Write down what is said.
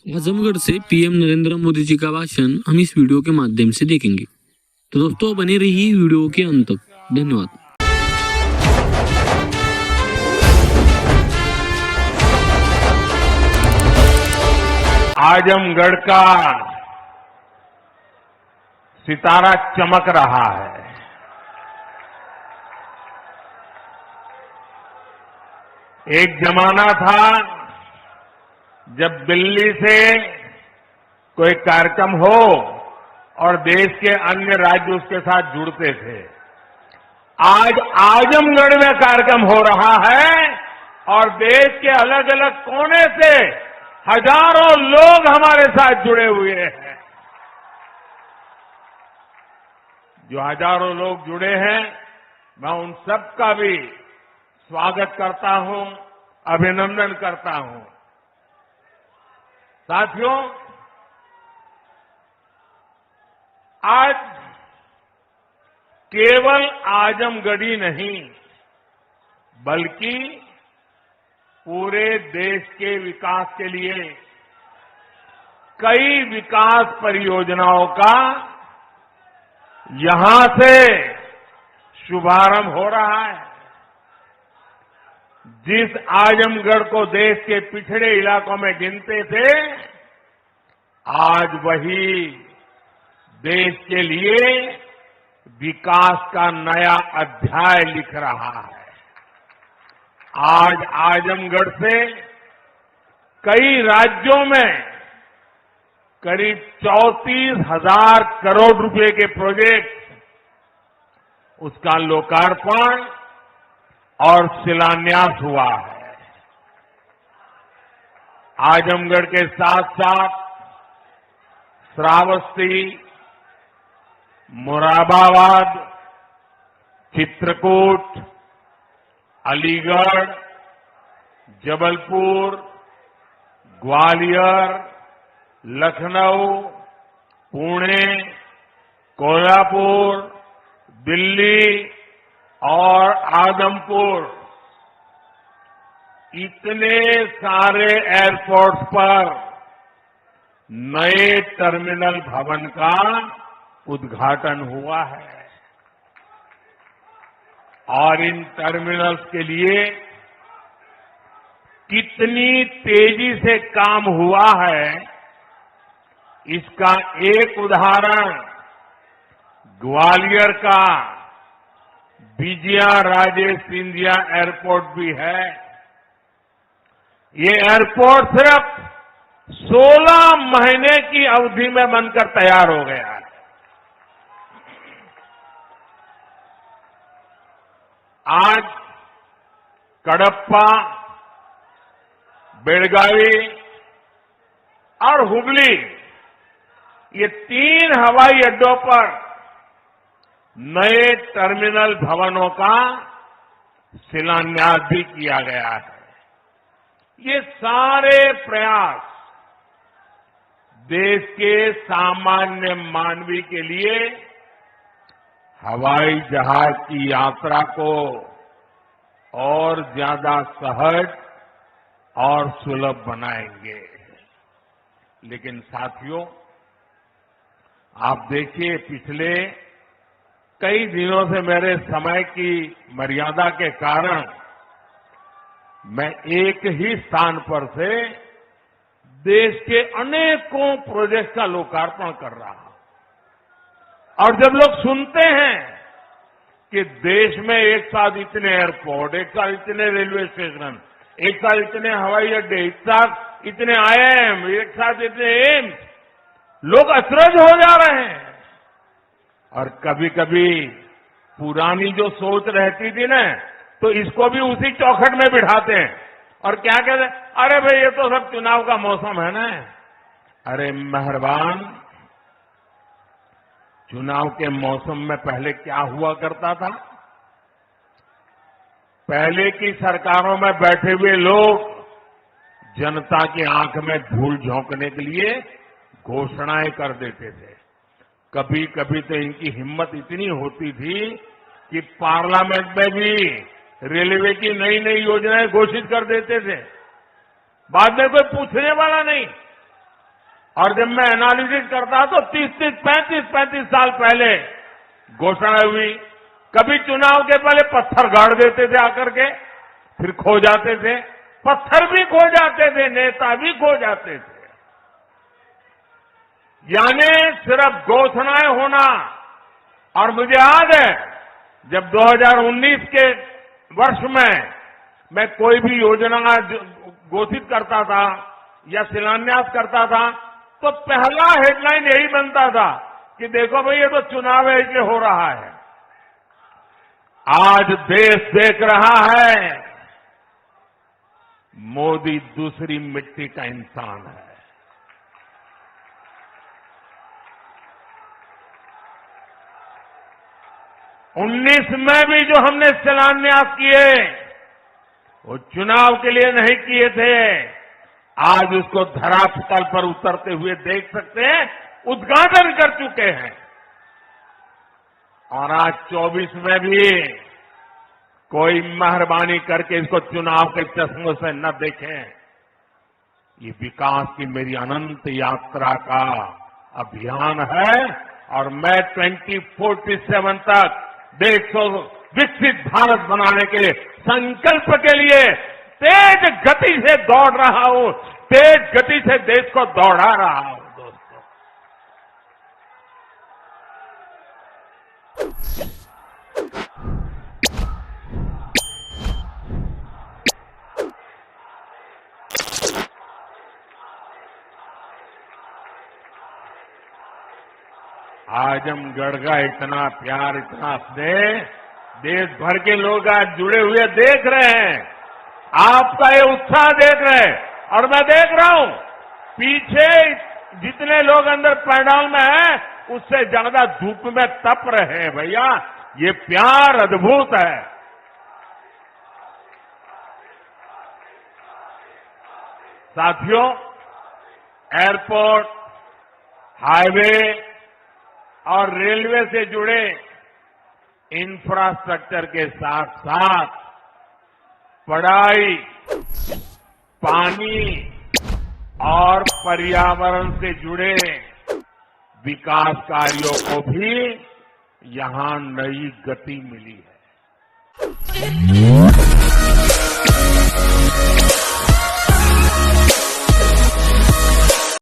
आजमगढ़ से पीएम नरेंद्र मोदी जी का भाषण हम इस वीडियो के माध्यम से देखेंगे। तो दोस्तों बने रहिए वीडियो के अंत तक। धन्यवाद। आजमगढ़ का सितारा चमक रहा है। एक जमाना था जब दिल्ली से कोई कार्यक्रम हो और देश के अन्य राज्य उसके साथ जुड़ते थे। आज आजमगढ़ में कार्यक्रम हो रहा है और देश के अलग अलग कोने से हजारों लोग हमारे साथ जुड़े हुए हैं। जो हजारों लोग जुड़े हैं, मैं उन सबका भी स्वागत करता हूं, अभिनंदन करता हूं। साथियों, आज केवल आजमगढ़ी नहीं बल्कि पूरे देश के विकास के लिए कई विकास परियोजनाओं का यहां से शुभारंभ हो रहा है। जिस आजमगढ़ को देश के पिछड़े इलाकों में गिनते थे, आज वही देश के लिए विकास का नया अध्याय लिख रहा है। आज आजमगढ़ से कई राज्यों में करीब 34,000 करोड़ रुपए के प्रोजेक्ट, उसका लोकार्पण और शिलान्यास हुआ है। आजमगढ़ के साथ साथ श्रावस्ती, मुरादाबाद, चित्रकूट, अलीगढ़, जबलपुर, ग्वालियर, लखनऊ, पुणे, कोल्हापुर, दिल्ली और आदमपुर, इतने सारे एयरपोर्ट्स पर नए टर्मिनल भवन का उद्घाटन हुआ है। और इन टर्मिनल्स के लिए कितनी तेजी से काम हुआ है, इसका एक उदाहरण ग्वालियर का विजया राजे सिंधिया एयरपोर्ट भी है। ये एयरपोर्ट सिर्फ 16 महीने की अवधि में बनकर तैयार हो गया है। आज कडप्पा, बेलगावी और हुबली, ये 3 हवाई अड्डों पर नए टर्मिनल भवनों का शिलान्यास भी किया गया है। ये सारे प्रयास देश के सामान्य मानवी के लिए हवाई जहाज की यात्रा को और ज्यादा सहज और सुलभ बनाएंगे। लेकिन साथियों, आप देखिए, पिछले कई दिनों से मेरे समय की मर्यादा के कारण मैं एक ही स्थान पर से देश के अनेकों प्रोजेक्ट का लोकार्पण कर रहा हूं। और जब लोग सुनते हैं कि देश में एक साथ इतने एयरपोर्ट, एक साथ इतने रेलवे स्टेशन, एक साथ इतने हवाई अड्डे, एक साथ इतने आईआईएम, एक साथ इतने एम्स, लोग अचरज हो जा रहे हैं। और कभी कभी पुरानी जो सोच रहती थी ना, तो इसको भी उसी चौखट में बिठाते हैं और क्या कहते हैं, अरे भाई ये तो सब चुनाव का मौसम है ना। अरे मेहरबान, चुनाव के मौसम में पहले क्या हुआ करता था? पहले की सरकारों में बैठे हुए लोग जनता की आंख में धूल झोंकने के लिए घोषणाएं कर देते थे। कभी कभी तो इनकी हिम्मत इतनी होती थी कि पार्लियामेंट में भी रेलवे की नई नई योजनाएं घोषित कर देते थे। बाद में कोई पूछने वाला नहीं। और जब मैं एनालिसिस करता तो 35 साल पहले घोषणा हुई। कभी चुनाव के पहले पत्थर गाड़ देते थे आकर के, फिर खो जाते थे, पत्थर भी खो जाते थे, नेता भी खो जाते थे। यानी सिर्फ घोषणाएं होना। और मुझे याद है जब 2019 के वर्ष में मैं कोई भी योजना घोषित करता था या शिलान्यास करता था तो पहला हेडलाइन यही बनता था कि देखो भाई ये तो चुनाव है इसलिए हो रहा है। आज देश देख रहा है मोदी दूसरी मिट्टी का इंसान है। 19 में भी जो हमने शिलान्यास किए वो चुनाव के लिए नहीं किए थे। आज उसको धरातल पर उतरते हुए देख सकते हैं, उद्घाटन कर चुके हैं। और आज 24 में भी कोई मेहरबानी करके इसको चुनाव के चश्मों से न देखें। ये विकास की मेरी अनंत यात्रा का अभियान है और मैं 2047 तक देश को विकसित भारत बनाने के संकल्प के लिए तेज गति से दौड़ रहा हूं, तेज गति से देश को दौड़ा रहा हूं। दोस्तों, आजमगढ़ का इतना प्यार, इतना स्नेह देश भर के लोग आज जुड़े हुए देख रहे हैं। आपका ये उत्साह देख रहे हैं और मैं देख रहा हूं पीछे जितने लोग अंदर पंडाल में हैं उससे ज्यादा धूप में तप रहे हैं। भैया ये प्यार अद्भुत है। साथियों, एयरपोर्ट, हाईवे और रेलवे से जुड़े इंफ्रास्ट्रक्चर के साथ साथ पढ़ाई, पानी और पर्यावरण से जुड़े विकास कार्यों को भी यहां नई गति मिली है।